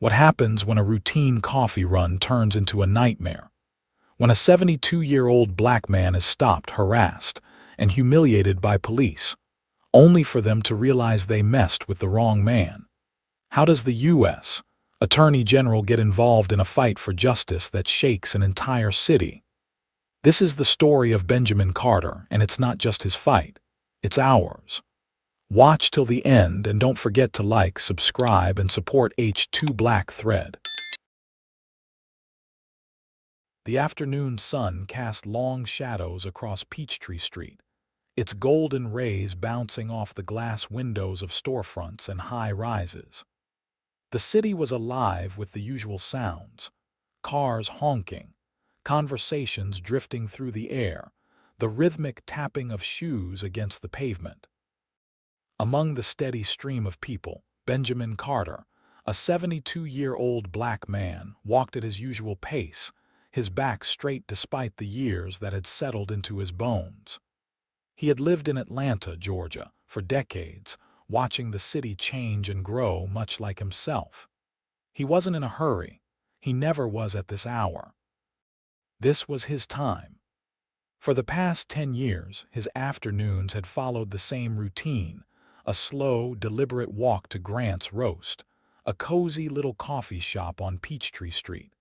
What happens when a routine coffee run turns into a nightmare? When a 72-year-old black man is stopped, harassed, and humiliated by police, only for them to realize they messed with the wrong man? How does the U.S. Attorney General get involved in a fight for justice that shakes an entire city? This is the story of Benjamin Carter, and it's not just his fight, it's ours. Watch till the end and don't forget to like, subscribe, and support H2 Black Thread. The afternoon sun cast long shadows across Peachtree Street, its golden rays bouncing off the glass windows of storefronts and high rises. The city was alive with the usual sounds: cars honking, conversations drifting through the air, the rhythmic tapping of shoes against the pavement. Among the steady stream of people, Benjamin Carter, a 72-year-old black man, walked at his usual pace, his back straight despite the years that had settled into his bones. He had lived in Atlanta, Georgia, for decades, watching the city change and grow much like himself. He wasn't in a hurry. He never was at this hour. This was his time. For the past 10 years, his afternoons had followed the same routine: a slow, deliberate walk to Grant's Roast, a cozy little coffee shop on Peachtree Street.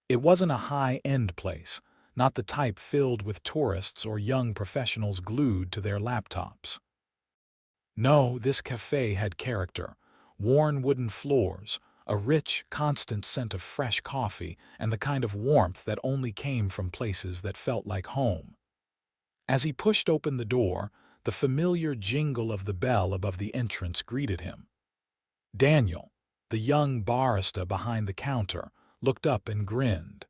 It wasn't a high-end place, not the type filled with tourists or young professionals glued to their laptops. No, this cafe had character: worn wooden floors, a rich, constant scent of fresh coffee, and the kind of warmth that only came from places that felt like home. As he pushed open the door, the familiar jingle of the bell above the entrance greeted him. Daniel, the young barista behind the counter, looked up and grinned.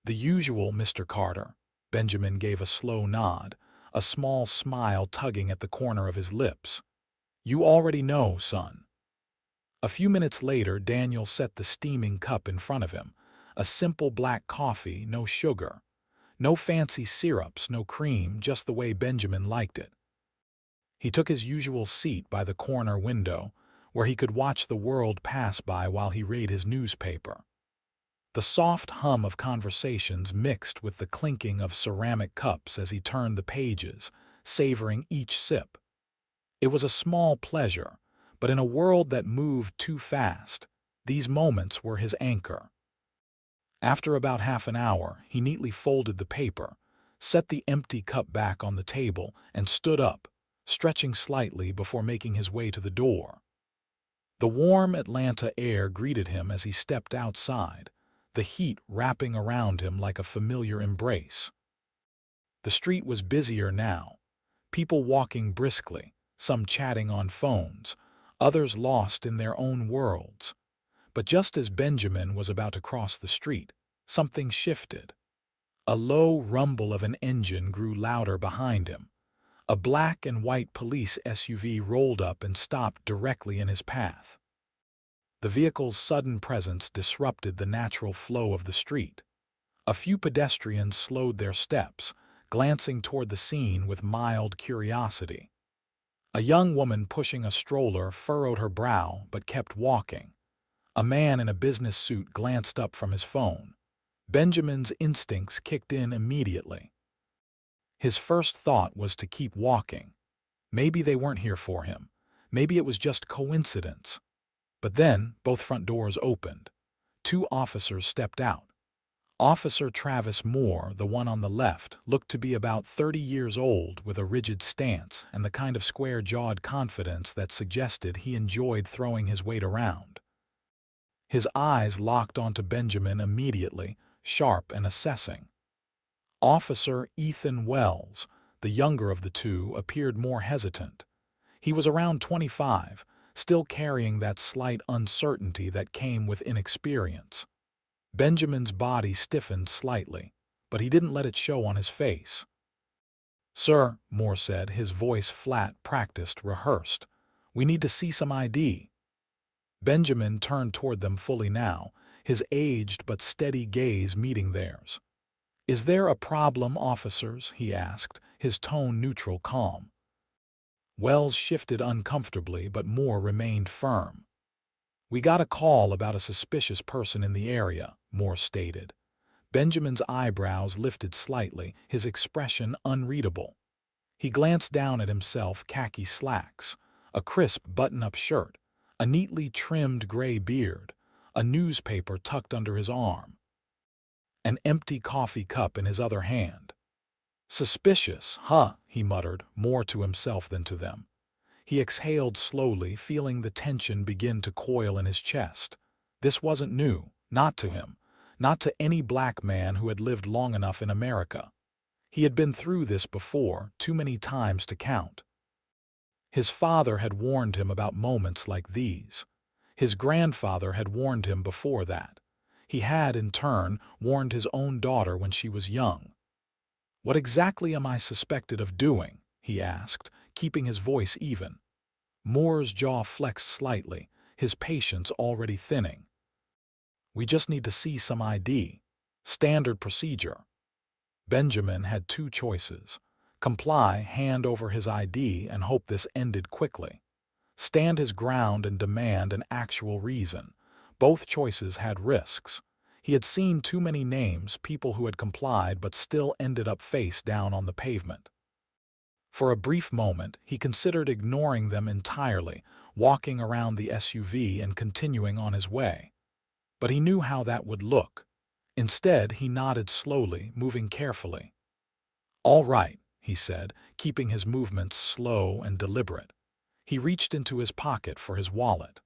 "The usual, Mr. Carter." Benjamin gave a slow nod, a small smile tugging at the corner of his lips. "You already know, son." A few minutes later, Daniel set the steaming cup in front of him, a simple black coffee, no sugar. No fancy syrups, no cream, just the way Benjamin liked it. He took his usual seat by the corner window, where he could watch the world pass by while he read his newspaper. The soft hum of conversations mixed with the clinking of ceramic cups as he turned the pages, savoring each sip. It was a small pleasure, but in a world that moved too fast, these moments were his anchor. After about half an hour, he neatly folded the paper, set the empty cup back on the table, and stood up, stretching slightly before making his way to the door. The warm Atlanta air greeted him as he stepped outside, the heat wrapping around him like a familiar embrace. The street was busier now, people walking briskly, some chatting on phones, others lost in their own worlds. But just as Benjamin was about to cross the street, something shifted. A low rumble of an engine grew louder behind him. A black and white police SUV rolled up and stopped directly in his path. The vehicle's sudden presence disrupted the natural flow of the street. A few pedestrians slowed their steps, glancing toward the scene with mild curiosity. A young woman pushing a stroller furrowed her brow but kept walking. A man in a business suit glanced up from his phone. Benjamin's instincts kicked in immediately. His first thought was to keep walking. Maybe they weren't here for him. Maybe it was just coincidence. But then, both front doors opened. 2 officers stepped out. Officer Travis Moore, the one on the left, looked to be about 30 years old, with a rigid stance and the kind of square-jawed confidence that suggested he enjoyed throwing his weight around. His eyes locked onto Benjamin immediately, sharp and assessing. Officer Ethan Wells, the younger of the two, appeared more hesitant. He was around 25, still carrying that slight uncertainty that came with inexperience. Benjamin's body stiffened slightly, but he didn't let it show on his face. "Sir," Moore said, his voice flat, practiced, rehearsed, "we need to see some ID." Benjamin turned toward them fully now, his aged but steady gaze meeting theirs. "Is there a problem, officers?" he asked, his tone neutral, calm. Wells shifted uncomfortably, but Moore remained firm. "We got a call about a suspicious person in the area," Moore stated. Benjamin's eyebrows lifted slightly, his expression unreadable. He glanced down at himself, khaki slacks, a crisp button-up shirt, a neatly trimmed gray beard, a newspaper tucked under his arm, an empty coffee cup in his other hand. "Suspicious, huh?" he muttered, more to himself than to them. He exhaled slowly, feeling the tension begin to coil in his chest. This wasn't new, not to him, not to any black man who had lived long enough in America. He had been through this before, too many times to count. His father had warned him about moments like these. His grandfather had warned him before that. He had, in turn, warned his own daughter when she was young. "What exactly am I suspected of doing?" he asked, keeping his voice even. Moore's jaw flexed slightly, his patience already thinning. "We just need to see some ID. Standard procedure." Benjamin had two choices: comply, hand over his ID, and hope this ended quickly. Stand his ground and demand an actual reason. Both choices had risks. He had seen too many names, people who had complied but still ended up face down on the pavement. For a brief moment, he considered ignoring them entirely, walking around the SUV and continuing on his way. But he knew how that would look. Instead, he nodded slowly, moving carefully. "All right," he said, keeping his movements slow and deliberate. He reached into his pocket for his wallet.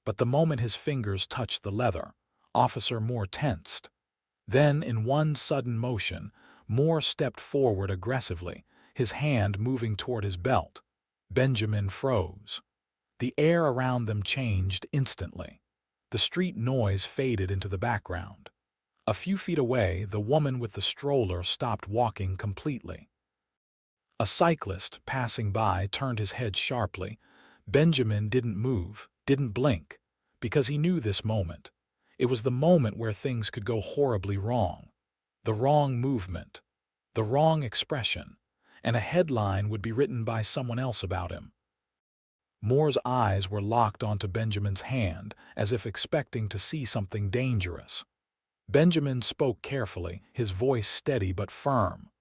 But the moment his fingers touched the leather, Officer Moore tensed. Then, in one sudden motion, Moore stepped forward aggressively, his hand moving toward his belt. Benjamin froze. The air around them changed instantly. The street noise faded into the background. A few feet away, the woman with the stroller stopped walking completely. A cyclist passing by turned his head sharply. Benjamin didn't move, didn't blink, because he knew this moment. It was the moment where things could go horribly wrong. The wrong movement, the wrong expression, and a headline would be written by someone else about him. Moore's eyes were locked onto Benjamin's hand, as if expecting to see something dangerous. Benjamin spoke carefully, his voice steady but firm.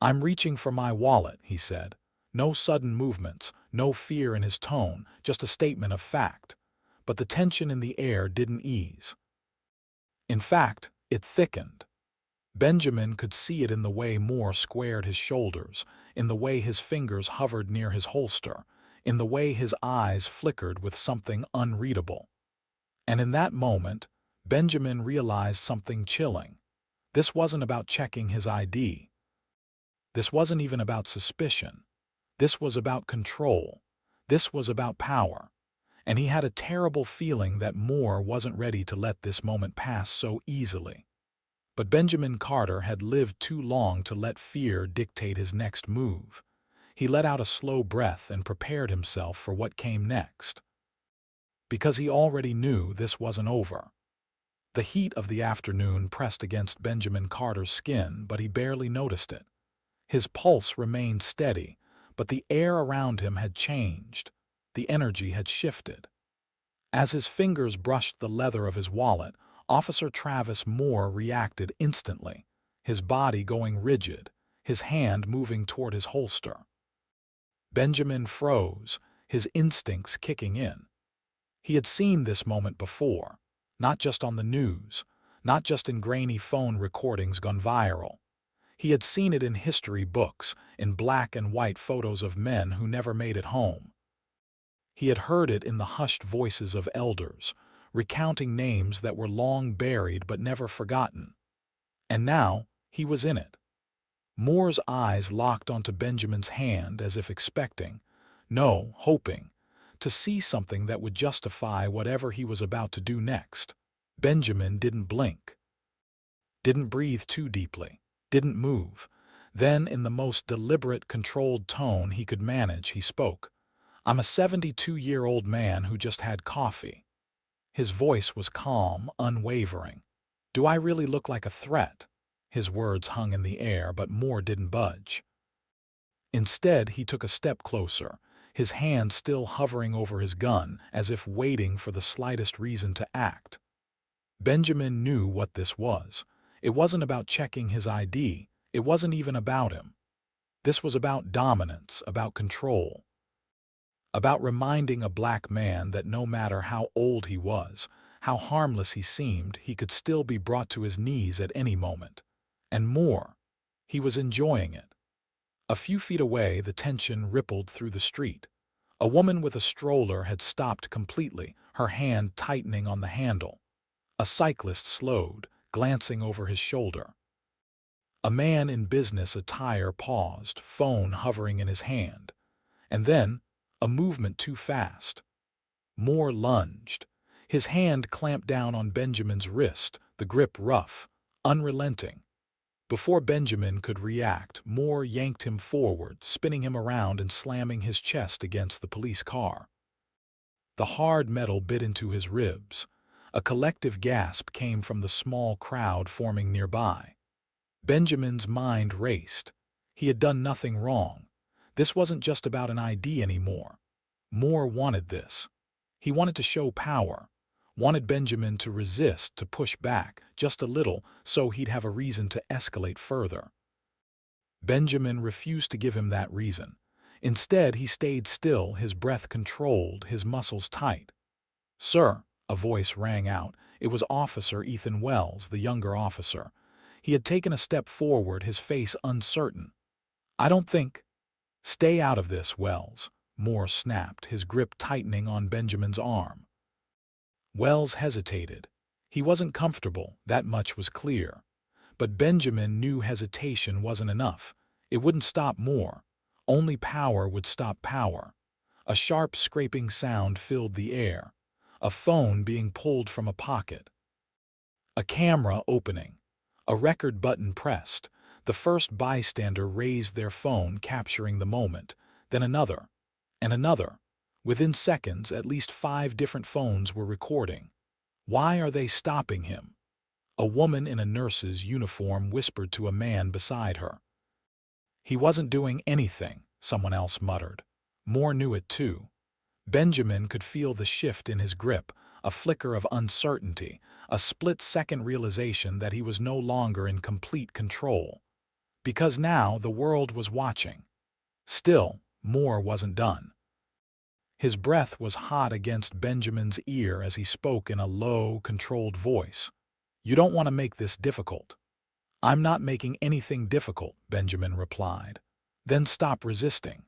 "I'm reaching for my wallet," he said. No sudden movements, no fear in his tone, just a statement of fact. But the tension in the air didn't ease. In fact, it thickened. Benjamin could see it in the way Moore squared his shoulders, in the way his fingers hovered near his holster, in the way his eyes flickered with something unreadable. And in that moment, Benjamin realized something chilling. This wasn't about checking his ID. This wasn't even about suspicion. This was about control. This was about power. And he had a terrible feeling that Moore wasn't ready to let this moment pass so easily. But Benjamin Carter had lived too long to let fear dictate his next move. He let out a slow breath and prepared himself for what came next. Because he already knew this wasn't over. The heat of the afternoon pressed against Benjamin Carter's skin, but he barely noticed it. His pulse remained steady, but the air around him had changed. The energy had shifted. As his fingers brushed the leather of his wallet, Officer Travis Moore reacted instantly, his body going rigid, his hand moving toward his holster. Benjamin froze, his instincts kicking in. He had seen this moment before, not just on the news, not just in grainy phone recordings gone viral. He had seen it in history books, in black and white photos of men who never made it home. He had heard it in the hushed voices of elders, recounting names that were long buried but never forgotten. And now, he was in it. Moore's eyes locked onto Benjamin's hand as if expecting, no, hoping, to see something that would justify whatever he was about to do next. Benjamin didn't blink, didn't breathe too deeply, didn't move. Then, in the most deliberate, controlled tone he could manage, he spoke. "I'm a 72-year-old man who just had coffee." His voice was calm, unwavering. "Do I really look like a threat?" His words hung in the air, but Moore didn't budge. Instead, he took a step closer, his hand still hovering over his gun as if waiting for the slightest reason to act. Benjamin knew what this was. It wasn't about checking his ID. It wasn't even about him. This was about dominance, about control, about reminding a black man that no matter how old he was, how harmless he seemed, he could still be brought to his knees at any moment. And more, he was enjoying it. A few feet away, the tension rippled through the street. A woman with a stroller had stopped completely, her hand tightening on the handle. A cyclist slowed, glancing over his shoulder. A man in business attire paused, phone hovering in his hand. And then, a movement too fast. Moore lunged. His hand clamped down on Benjamin's wrist, the grip rough, unrelenting. Before Benjamin could react, Moore yanked him forward, spinning him around and slamming his chest against the police car. The hard metal bit into his ribs. A collective gasp came from the small crowd forming nearby. Benjamin's mind raced. He had done nothing wrong. This wasn't just about an ID anymore. Moore wanted this. He wanted to show power, wanted Benjamin to resist, to push back, just a little, so he'd have a reason to escalate further. Benjamin refused to give him that reason. Instead, he stayed still, his breath controlled, his muscles tight. "Sir," a voice rang out. It was Officer Ethan Wells, the younger officer. He had taken a step forward, his face uncertain. "I don't think—" "Stay out of this, Wells," Moore snapped, his grip tightening on Benjamin's arm. Wells hesitated. He wasn't comfortable, that much was clear. But Benjamin knew hesitation wasn't enough. It wouldn't stop Moore. Only power would stop power. A sharp scraping sound filled the air. A phone being pulled from a pocket. A camera opening. A record button pressed. The first bystander raised their phone, capturing the moment. Then another. And another. Within seconds, at least 5 different phones were recording. "Why are they stopping him?" A woman in a nurse's uniform whispered to a man beside her. "He wasn't doing anything," someone else muttered. Moore knew it too. Benjamin could feel the shift in his grip, a flicker of uncertainty, a split-second realization that he was no longer in complete control. Because now the world was watching. Still, Moore wasn't done. His breath was hot against Benjamin's ear as he spoke in a low, controlled voice. "You don't want to make this difficult." "I'm not making anything difficult," Benjamin replied. "Then stop resisting."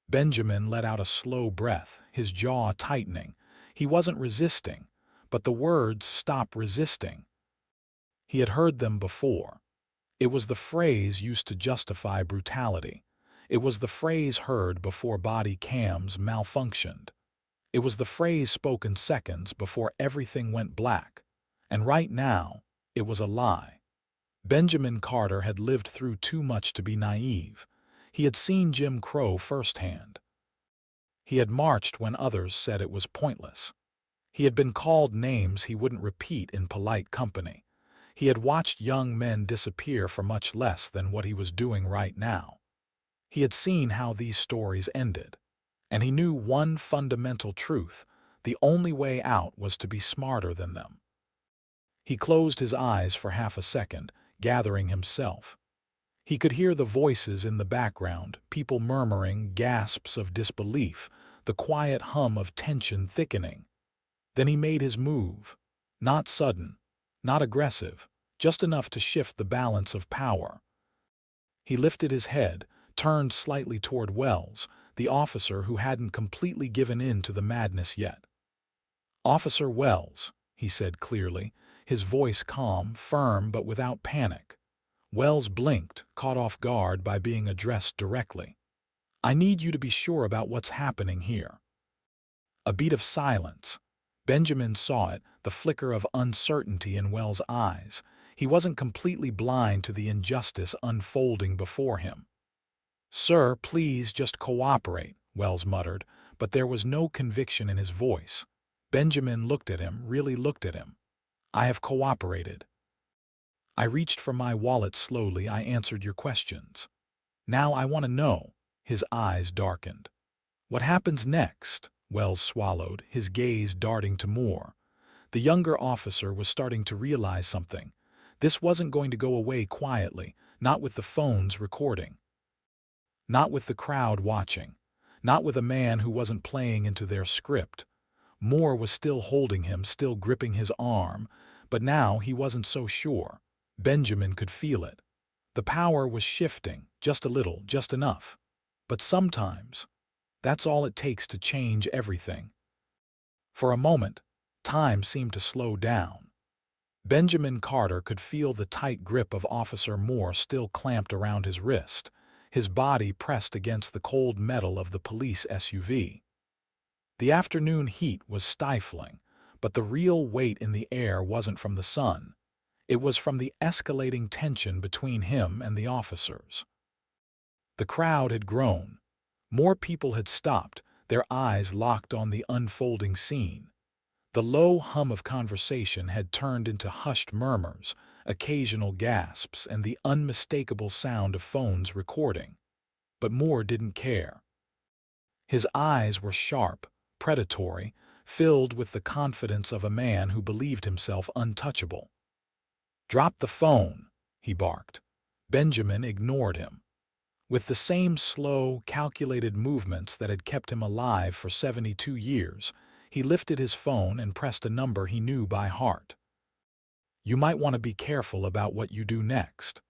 Benjamin let out a slow breath, his jaw tightening. He wasn't resisting, but the words "stop resisting." He had heard them before. It was the phrase used to justify brutality. It was the phrase heard before body cams malfunctioned. It was the phrase spoken seconds before everything went black. And right now, it was a lie. Benjamin Carter had lived through too much to be naive. He had seen Jim Crow firsthand. He had marched when others said it was pointless. He had been called names he wouldn't repeat in polite company. He had watched young men disappear for much less than what he was doing right now. He had seen how these stories ended. And he knew one fundamental truth: the only way out was to be smarter than them. He closed his eyes for half a second, gathering himself. He could hear the voices in the background, people murmuring, gasps of disbelief, the quiet hum of tension thickening. Then he made his move. Not sudden, not aggressive, just enough to shift the balance of power. He lifted his head, turned slightly toward Wells, the officer who hadn't completely given in to the madness yet. "Officer Wells," he said clearly, his voice calm, firm, but without panic. Wells blinked, caught off guard by being addressed directly. "I need you to be sure about what's happening here." A beat of silence. Benjamin saw it, the flicker of uncertainty in Wells' eyes. He wasn't completely blind to the injustice unfolding before him. "Sir, please just cooperate," Wells muttered, but there was no conviction in his voice. Benjamin looked at him, really looked at him. "I have cooperated. I reached for my wallet slowly, I answered your questions. Now I want to know." His eyes darkened. What happens next? Wells swallowed, his gaze darting to Moore. The younger officer was starting to realize something. This wasn't going to go away quietly, not with the phones recording, not with the crowd watching, not with a man who wasn't playing into their script. Moore was still holding him, still gripping his arm, but now he wasn't so sure. Benjamin could feel it. The power was shifting, just a little, just enough. But sometimes, that's all it takes to change everything. For a moment, time seemed to slow down. Benjamin Carter could feel the tight grip of Officer Moore still clamped around his wrist, his body pressed against the cold metal of the police SUV. The afternoon heat was stifling, but the real weight in the air wasn't from the sun. It was from the escalating tension between him and the officers. The crowd had grown. More people had stopped, their eyes locked on the unfolding scene. The low hum of conversation had turned into hushed murmurs, occasional gasps, and the unmistakable sound of phones recording. But Moore didn't care. His eyes were sharp, predatory, filled with the confidence of a man who believed himself untouchable. "Drop the phone," he barked. Benjamin ignored him. With the same slow, calculated movements that had kept him alive for 72 years, he lifted his phone and pressed a number he knew by heart. "You might want to be careful about what you do next."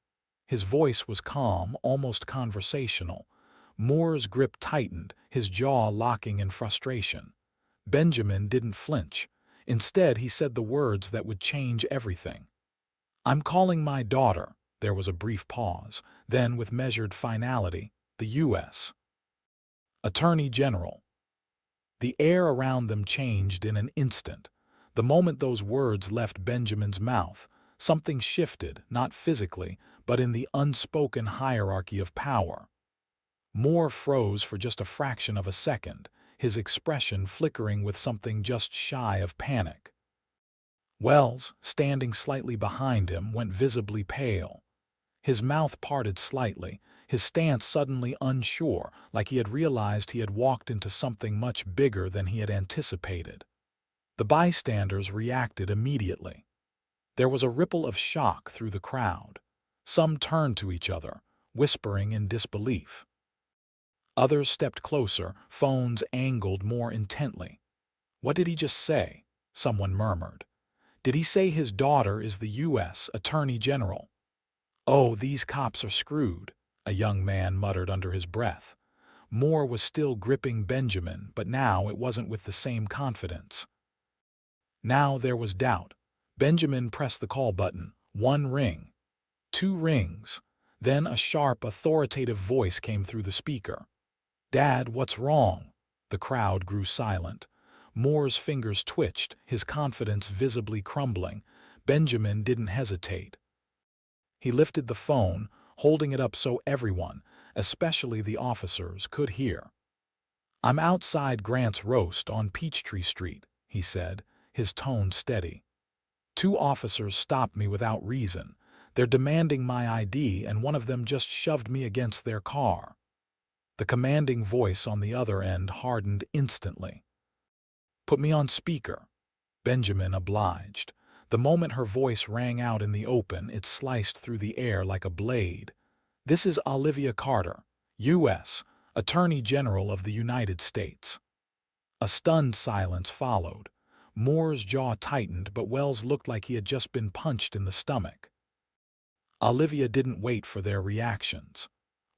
His voice was calm, almost conversational. Moore's grip tightened, his jaw locking in frustration. Benjamin didn't flinch. Instead, he said the words that would change everything. "I'm calling my daughter." There was a brief pause. Then, with measured finality, "the U.S. Attorney General." The air around them changed in an instant. The moment those words left Benjamin's mouth, something shifted, not physically, but in the unspoken hierarchy of power. Moore froze for just a fraction of a second, his expression flickering with something just shy of panic. Wells, standing slightly behind him, went visibly pale. His mouth parted slightly, his stance suddenly unsure, like he had realized he had walked into something much bigger than he had anticipated. The bystanders reacted immediately. There was a ripple of shock through the crowd. Some turned to each other, whispering in disbelief. Others stepped closer, phones angled more intently. "What did he just say?" someone murmured. "Did he say his daughter is the U.S. Attorney General?" "Oh, these cops are screwed," a young man muttered under his breath. Moore was still gripping Benjamin, but now it wasn't with the same confidence. Now there was doubt. Benjamin pressed the call button. 1 ring. 2 rings. Then a sharp, authoritative voice came through the speaker. "Dad, what's wrong?" The crowd grew silent. Moore's fingers twitched, his confidence visibly crumbling. Benjamin didn't hesitate. He lifted the phone, holding it up so everyone, especially the officers, could hear. "I'm outside Grant's roast on Peachtree Street," he said, his tone steady. "2 officers stopped me without reason. They're demanding my ID, and one of them just shoved me against their car." The commanding voice on the other end hardened instantly. "Put me on speaker." Benjamin obliged. The moment her voice rang out in the open, it sliced through the air like a blade. "This is Olivia Carter, U.S. Attorney General of the United States." A stunned silence followed. Moore's jaw tightened, but Wells looked like he had just been punched in the stomach. Olivia didn't wait for their reactions.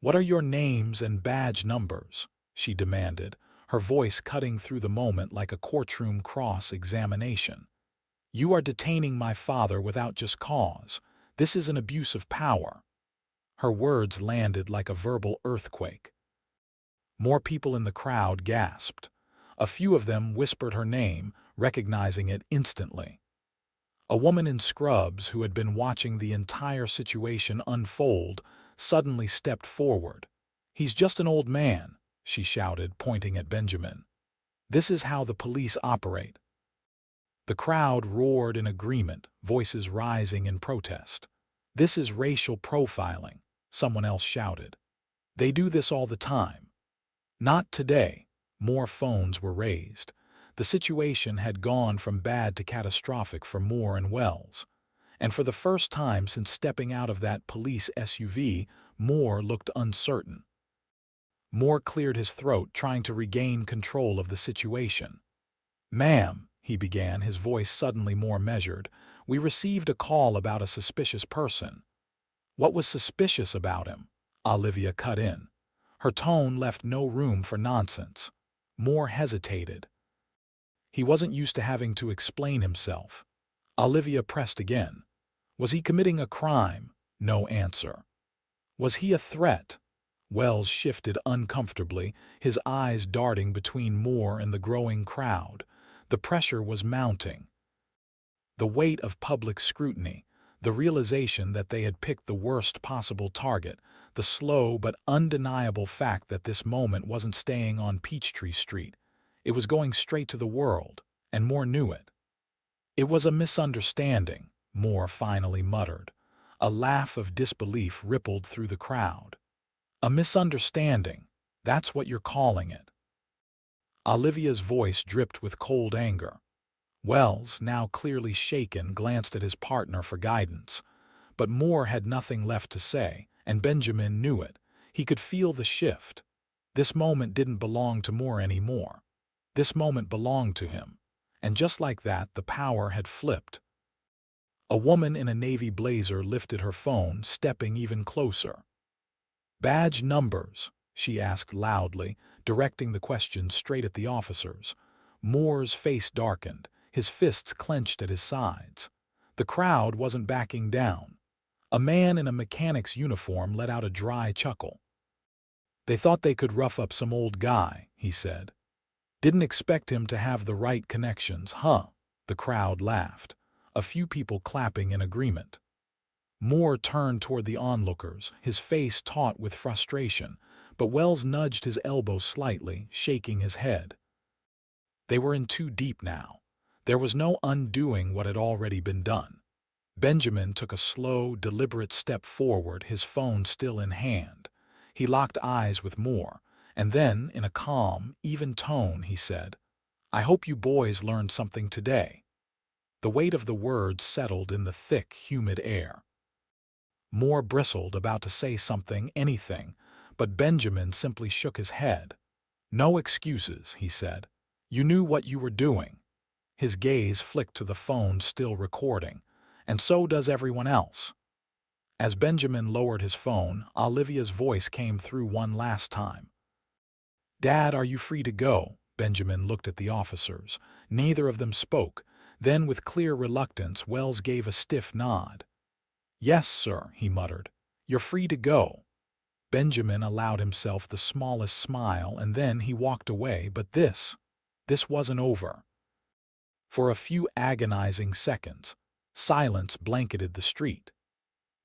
"What are your names and badge numbers?" she demanded, her voice cutting through the moment like a courtroom cross-examination. "You are detaining my father without just cause. This is an abuse of power." Her words landed like a verbal earthquake. More people in the crowd gasped. A few of them whispered her name, recognizing it instantly. A woman in scrubs who had been watching the entire situation unfold suddenly stepped forward. "He's just an old man," she shouted, pointing at Benjamin. "This is how the police operate." The crowd roared in agreement, voices rising in protest. "This is racial profiling," someone else shouted. "They do this all the time." "Not today," More phones were raised. The situation had gone from bad to catastrophic for Moore and Wells. And for the first time since stepping out of that police SUV, Moore looked uncertain. Moore cleared his throat, trying to regain control of the situation. "Ma'am," he began, his voice suddenly more measured, "we received a call about a suspicious person." "What was suspicious about him?" Olivia cut in. Her tone left no room for nonsense. Moore hesitated. He wasn't used to having to explain himself. Olivia pressed again. "Was he committing a crime?" No answer. "Was he a threat?" Wells shifted uncomfortably, his eyes darting between Moore and the growing crowd. The pressure was mounting. The weight of public scrutiny, the realization that they had picked the worst possible target, the slow but undeniable fact that this moment wasn't staying on Peachtree Street. It was going straight to the world, and Moore knew it. "It was a misunderstanding," Moore finally muttered. A laugh of disbelief rippled through the crowd. "A misunderstanding, that's what you're calling it." Olivia's voice dripped with cold anger. Wells, now clearly shaken, glanced at his partner for guidance. But Moore had nothing left to say, and Benjamin knew it. He could feel the shift. This moment didn't belong to Moore anymore. This moment belonged to him. And just like that, the power had flipped. A woman in a navy blazer lifted her phone, stepping even closer. "Badge numbers?" she asked loudly, directing the question straight at the officers. Moore's face darkened, his fists clenched at his sides. The crowd wasn't backing down. A man in a mechanic's uniform let out a dry chuckle. "They thought they could rough up some old guy," he said. "Didn't expect him to have the right connections, huh?" The crowd laughed, a few people clapping in agreement. Moore turned toward the onlookers, his face taut with frustration, but Wells nudged his elbow slightly, shaking his head. They were in too deep now. There was no undoing what had already been done. Benjamin took a slow, deliberate step forward, his phone still in hand. He locked eyes with Moore, and then, in a calm, even tone, he said, "I hope you boys learned something today." The weight of the words settled in the thick, humid air. Moore bristled, about to say something, anything, but Benjamin simply shook his head. "No excuses," he said. "You knew what you were doing." His gaze flicked to the phone still recording, "and so does everyone else." As Benjamin lowered his phone, Olivia's voice came through one last time. "Dad, are you free to go?" Benjamin looked at the officers. Neither of them spoke. Then, with clear reluctance, Wells gave a stiff nod. "Yes, sir," he muttered. "You're free to go." Benjamin allowed himself the smallest smile, and then he walked away, but this wasn't over. For a few agonizing seconds, silence blanketed the street.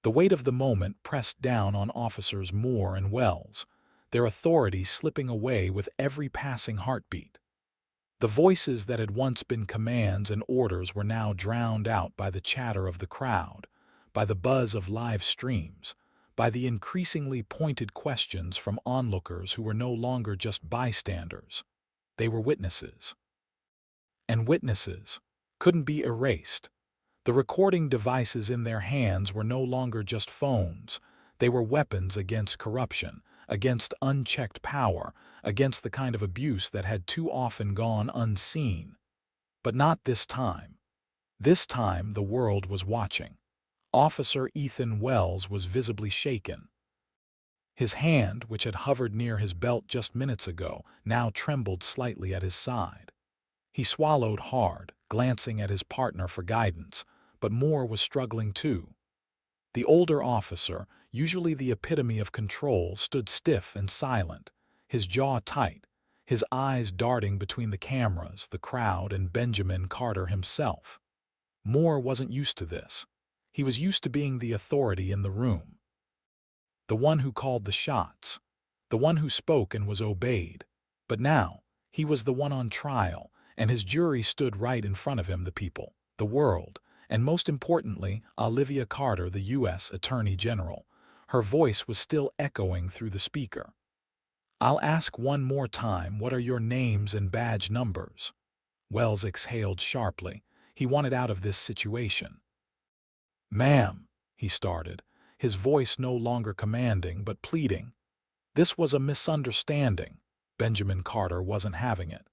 The weight of the moment pressed down on officers Moore and Wells, their authority slipping away with every passing heartbeat. The voices that had once been commands and orders were now drowned out by the chatter of the crowd, by the buzz of live streams, by the increasingly pointed questions from onlookers who were no longer just bystanders. They were witnesses. And witnesses couldn't be erased. The recording devices in their hands were no longer just phones. They were weapons against corruption, against unchecked power, against the kind of abuse that had too often gone unseen. But not this time. This time the world was watching. Officer Ethan Wells was visibly shaken. His hand, which had hovered near his belt just minutes ago, now trembled slightly at his side. He swallowed hard, glancing at his partner for guidance, but Moore was struggling too. The older officer, usually the epitome of control, stood stiff and silent, his jaw tight, his eyes darting between the cameras, the crowd, and Benjamin Carter himself. Moore wasn't used to this. He was used to being the authority in the room. The one who called the shots. The one who spoke and was obeyed. But now, he was the one on trial, and his jury stood right in front of him, the people, the world, and most importantly, Olivia Carter, the U.S. Attorney General. Her voice was still echoing through the speaker. I'll ask one more time, what are your names and badge numbers? Wells exhaled sharply. He wanted out of this situation. Ma'am, he started, his voice no longer commanding but pleading. This was a misunderstanding. Benjamin Carter wasn't having it.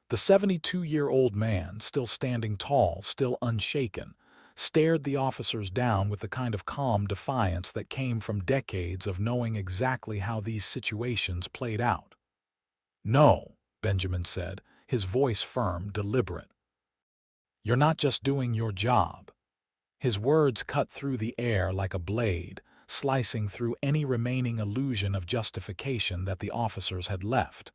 The 72-year-old man, still standing tall, still unshaken, stared the officers down with the kind of calm defiance that came from decades of knowing exactly how these situations played out. No, Benjamin said, his voice firm, deliberate. You're not just doing your job. His words cut through the air like a blade, slicing through any remaining illusion of justification that the officers had left.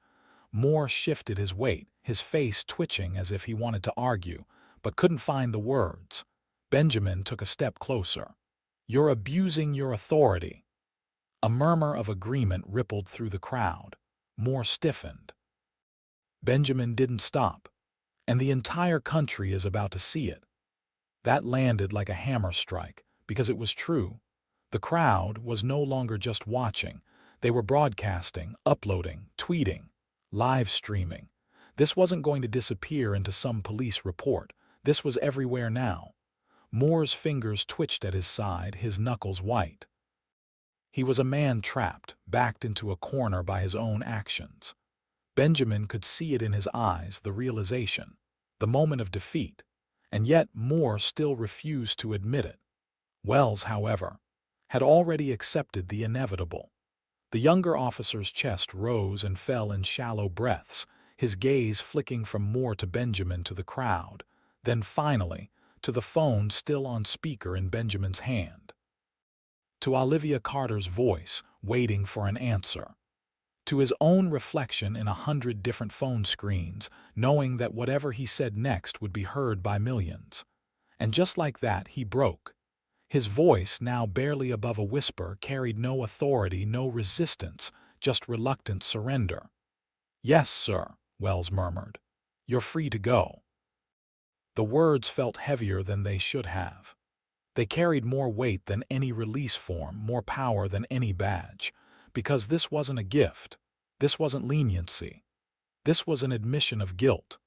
Moore shifted his weight, his face twitching as if he wanted to argue, but couldn't find the words. Benjamin took a step closer. You're abusing your authority. A murmur of agreement rippled through the crowd. Moore stiffened. Benjamin didn't stop, and the entire country is about to see it. That landed like a hammer strike, because it was true. The crowd was no longer just watching. They were broadcasting, uploading, tweeting, live streaming. This wasn't going to disappear into some police report. This was everywhere now. Moore's fingers twitched at his side, his knuckles white. He was a man trapped, backed into a corner by his own actions. Benjamin could see it in his eyes, the realization, the moment of defeat, and yet Moore still refused to admit it. Wells, however, had already accepted the inevitable. The younger officer's chest rose and fell in shallow breaths, his gaze flicking from Moore to Benjamin to the crowd, then finally to the phone still on speaker in Benjamin's hand. To Olivia Carter's voice, waiting for an answer. To his own reflection in 100 different phone screens, knowing that whatever he said next would be heard by millions. And just like that, he broke. His voice, now barely above a whisper, carried no authority, no resistance, just reluctant surrender. "Yes, sir," Wells murmured. "You're free to go." The words felt heavier than they should have. They carried more weight than any release form, more power than any badge, because this wasn't a gift. This wasn't leniency. This was an admission of guilt.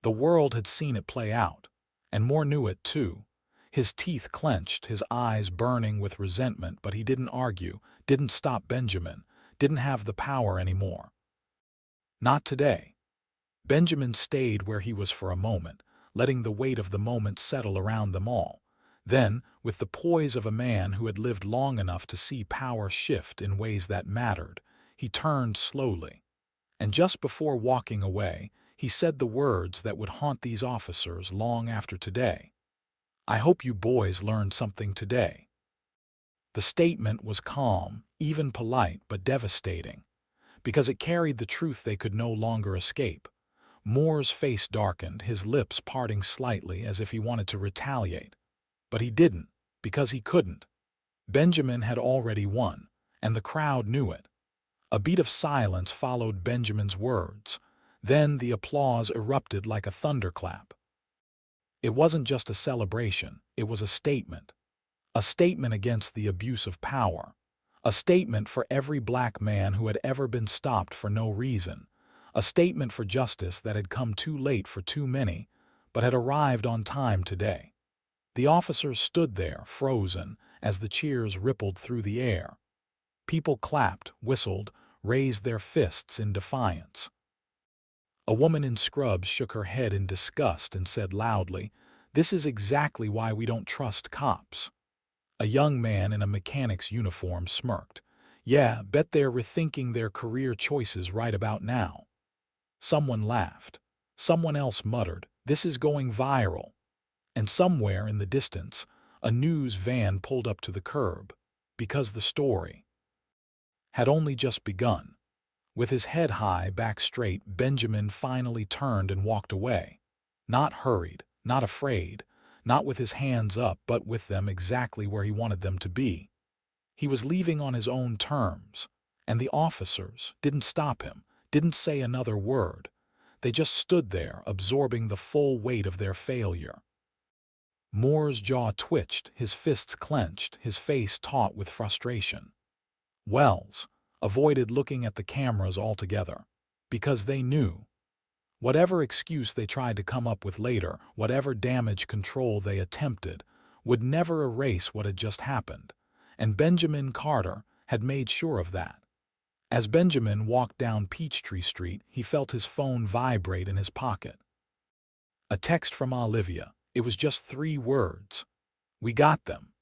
The world had seen it play out, and Moore knew it too. His teeth clenched, his eyes burning with resentment, but he didn't argue, didn't stop Benjamin, didn't have the power anymore. Not today. Benjamin stayed where he was for a moment, letting the weight of the moment settle around them all. Then, with the poise of a man who had lived long enough to see power shift in ways that mattered, he turned slowly. And just before walking away, he said the words that would haunt these officers long after today. "I hope you boys learned something today." The statement was calm, even polite, but devastating, because it carried the truth they could no longer escape. Moore's face darkened, his lips parting slightly as if he wanted to retaliate. But he didn't, because he couldn't. Benjamin had already won, and the crowd knew it. A beat of silence followed Benjamin's words. Then the applause erupted like a thunderclap. It wasn't just a celebration, it was a statement. A statement against the abuse of power. A statement for every black man who had ever been stopped for no reason. A statement for justice that had come too late for too many, but had arrived on time today. The officers stood there, frozen, as the cheers rippled through the air. People clapped, whistled, raised their fists in defiance. A woman in scrubs shook her head in disgust and said loudly, "This is exactly why we don't trust cops." A young man in a mechanic's uniform smirked. "Yeah, bet they're rethinking their career choices right about now." Someone laughed. Someone else muttered, "This is going viral." And somewhere in the distance, a news van pulled up to the curb, because the story had only just begun. With his head high, back straight, Benjamin finally turned and walked away. Not hurried, not afraid, not with his hands up, but with them exactly where he wanted them to be. He was leaving on his own terms, and the officers didn't stop him, didn't say another word. They just stood there, absorbing the full weight of their failure. Moore's jaw twitched, his fists clenched, his face taut with frustration. Wells, avoided looking at the cameras altogether, because they knew whatever excuse they tried to come up with later, whatever damage control they attempted, would never erase what had just happened, and Benjamin Carter had made sure of that. As Benjamin walked down Peachtree Street, he felt his phone vibrate in his pocket. A text from Olivia. It was just 3 words. "We got them."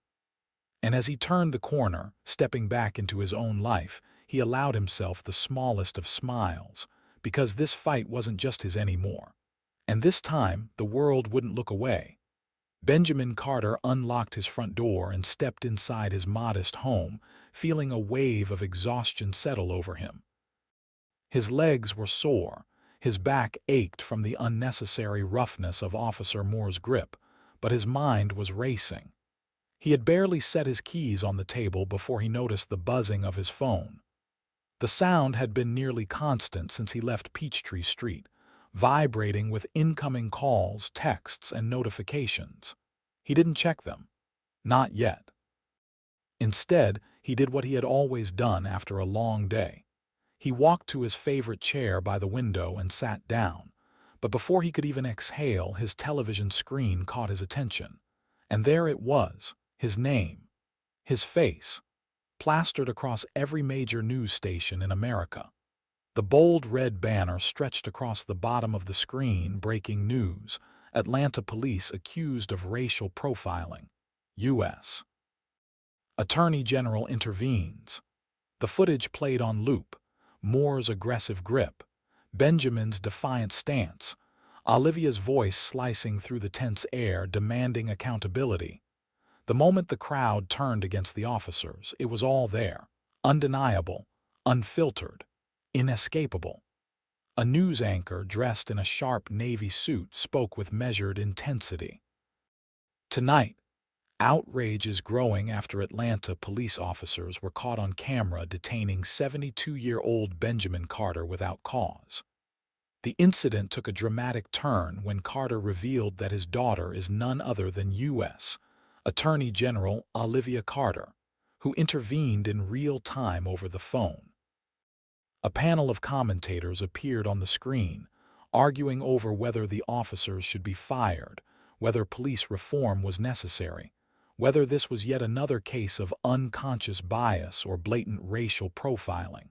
And as he turned the corner, stepping back into his own life, he allowed himself the smallest of smiles, because this fight wasn't just his anymore. And this time, the world wouldn't look away. Benjamin Carter unlocked his front door and stepped inside his modest home, feeling a wave of exhaustion settle over him. His legs were sore, his back ached from the unnecessary roughness of Officer Moore's grip, but his mind was racing. He had barely set his keys on the table before he noticed the buzzing of his phone. The sound had been nearly constant since he left Peachtree Street, vibrating with incoming calls, texts, and notifications. He didn't check them. Not yet. Instead, he did what he had always done after a long day. He walked to his favorite chair by the window and sat down, but before he could even exhale, his television screen caught his attention. And there it was, his name, his face, plastered across every major news station in America. The bold red banner stretched across the bottom of the screen, breaking news: Atlanta police accused of racial profiling. U.S. Attorney General intervenes. The footage played on loop. Moore's aggressive grip, Benjamin's defiant stance, Olivia's voice slicing through the tense air, demanding accountability. The moment the crowd turned against the officers, it was all there, undeniable, unfiltered, inescapable. A news anchor dressed in a sharp navy suit spoke with measured intensity. "Tonight, outrage is growing after Atlanta police officers were caught on camera detaining 72-year-old Benjamin Carter without cause. The incident took a dramatic turn when Carter revealed that his daughter is none other than U.S. Attorney General Olivia Carter, who intervened in real time over the phone. A panel of commentators appeared on the screen, arguing over whether the officers should be fired, whether police reform was necessary, whether this was yet another case of unconscious bias or blatant racial profiling.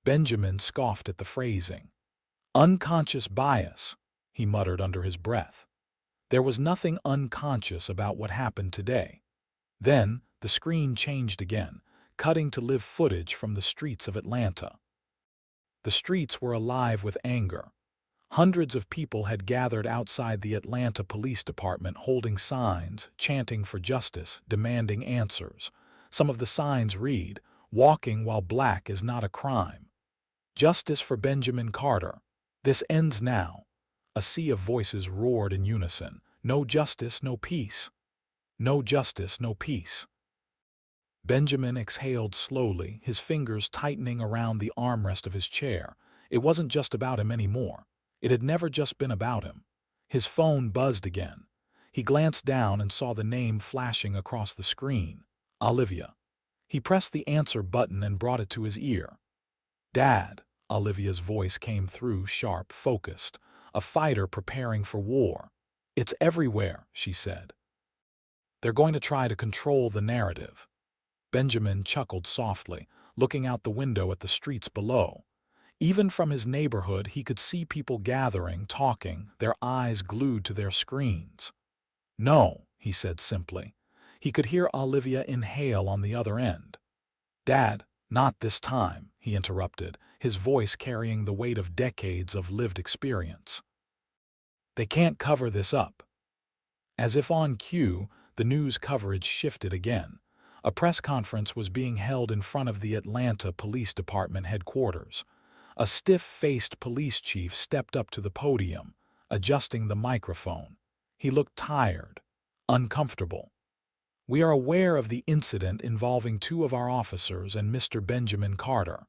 Benjamin scoffed at the phrasing. "Unconscious bias," he muttered under his breath. There was nothing unconscious about what happened today. Then, the screen changed again, cutting to live footage from the streets of Atlanta. The streets were alive with anger. Hundreds of people had gathered outside the Atlanta Police Department holding signs, chanting for justice, demanding answers. Some of the signs read, "Walking while black is not a crime." "Justice for Benjamin Carter. This ends now." A sea of voices roared in unison. "No justice, no peace. No justice, no peace." Benjamin exhaled slowly, his fingers tightening around the armrest of his chair. It wasn't just about him anymore. It had never just been about him. His phone buzzed again. He glanced down and saw the name flashing across the screen. Olivia. He pressed the answer button and brought it to his ear. "Dad," Olivia's voice came through, sharp, focused, a fighter preparing for war. "It's everywhere," she said. "They're going to try to control the narrative." Benjamin chuckled softly, looking out the window at the streets below. Even from his neighborhood, he could see people gathering, talking, their eyes glued to their screens. "No," he said simply. He could hear Olivia inhale on the other end. "Dad, not this time," he interrupted, his voice carrying the weight of decades of lived experience. "They can't cover this up." As if on cue, the news coverage shifted again. A press conference was being held in front of the Atlanta Police Department headquarters. A stiff-faced police chief stepped up to the podium, adjusting the microphone. He looked tired, uncomfortable. "We are aware of the incident involving 2 of our officers and Mr. Benjamin Carter.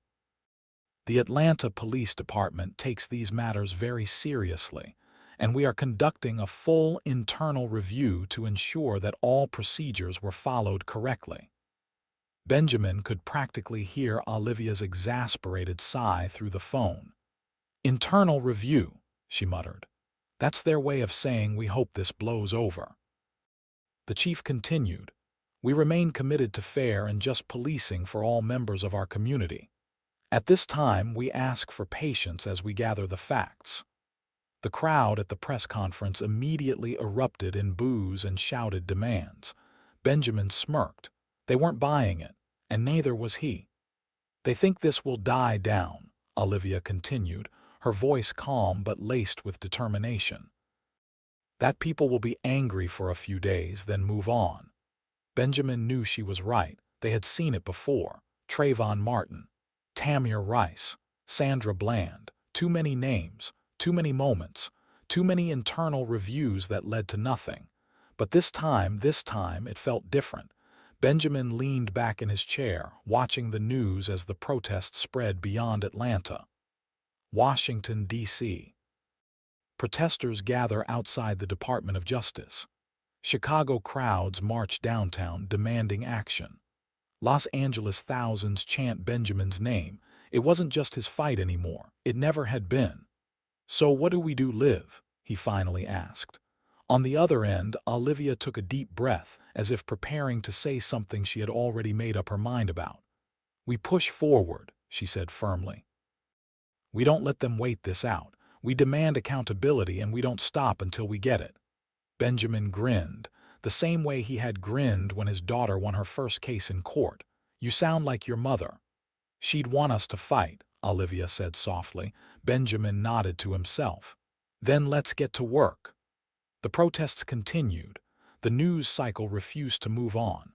The Atlanta Police Department takes these matters very seriously, and we are conducting a full internal review to ensure that all procedures were followed correctly." Benjamin could practically hear Olivia's exasperated sigh through the phone. "Internal review," she muttered. "That's their way of saying we hope this blows over." The chief continued, "We remain committed to fair and just policing for all members of our community. At this time, we ask for patience as we gather the facts." The crowd at the press conference immediately erupted in boos and shouted demands. Benjamin smirked. They weren't buying it, and neither was he. "They think this will die down," Olivia continued, her voice calm but laced with determination. "That people will be angry for a few days, then move on." Benjamin knew she was right. They had seen it before. Trayvon Martin, Tamir Rice, Sandra Bland. Too many names, too many moments, too many internal reviews that led to nothing. But this time, it felt different. Benjamin leaned back in his chair, watching the news as the protests spread beyond Atlanta. Washington, D.C. Protesters gather outside the Department of Justice. Chicago crowds march downtown demanding action. Los Angeles thousands chant Benjamin's name. It wasn't just his fight anymore. It never had been. "So what do we do, Liv?" he finally asked. On the other end, Olivia took a deep breath, as if preparing to say something she had already made up her mind about. "We push forward," she said firmly. "We don't let them wait this out. We demand accountability and we don't stop until we get it." Benjamin grinned, the same way he had grinned when his daughter won her first case in court. "You sound like your mother." "She'd want us to fight," Olivia said softly. Benjamin nodded to himself. "Then let's get to work." The protests continued. The news cycle refused to move on.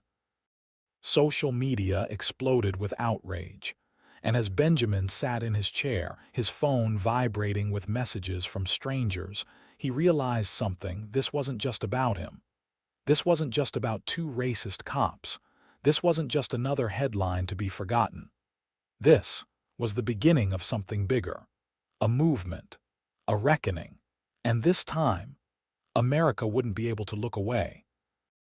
Social media exploded with outrage. And as Benjamin sat in his chair, his phone vibrating with messages from strangers, he realized something. This wasn't just about him. This wasn't just about two racist cops. This wasn't just another headline to be forgotten. This was the beginning of something bigger. A movement. A reckoning. And this time, America wouldn't be able to look away.